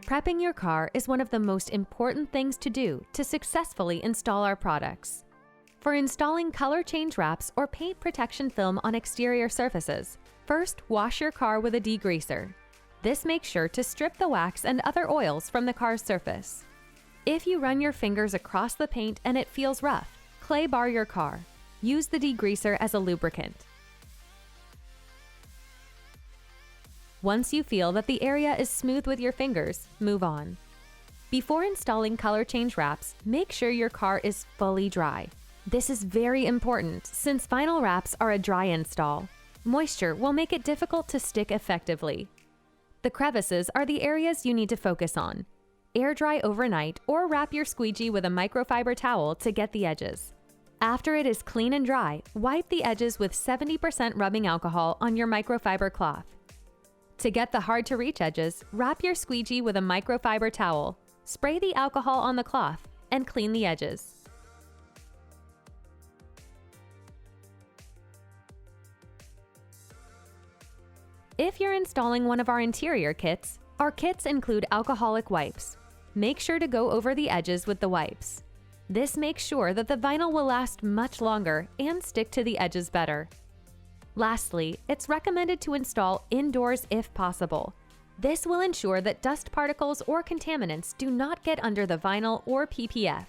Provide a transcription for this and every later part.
Prepping your car is one of the most important things to do to successfully install our products. For installing color change wraps or paint protection film on exterior surfaces, first wash your car with a degreaser. This makes sure to strip the wax and other oils from the car's surface. If you run your fingers across the paint and it feels rough, clay bar your car. Use the degreaser as a lubricant. Once you feel that the area is smooth with your fingers, move on. Before installing color change wraps, make sure your car is fully dry. This is very important since vinyl wraps are a dry install. Moisture will make it difficult to stick effectively. The crevices are the areas you need to focus on. Air dry overnight or wrap your squeegee with a microfiber towel to get the edges. After it is clean and dry, wipe the edges with 70% rubbing alcohol on your microfiber cloth. To get the hard-to-reach edges, wrap your squeegee with a microfiber towel, spray the alcohol on the cloth, and clean the edges. If you're installing one of our interior kits, our kits include alcoholic wipes. Make sure to go over the edges with the wipes. This makes sure that the vinyl will last much longer and stick to the edges better. Lastly, it's recommended to install indoors if possible. This will ensure that dust particles or contaminants do not get under the vinyl or PPF.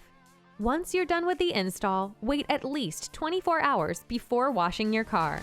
Once you're done with the install, wait at least 24 hours before washing your car.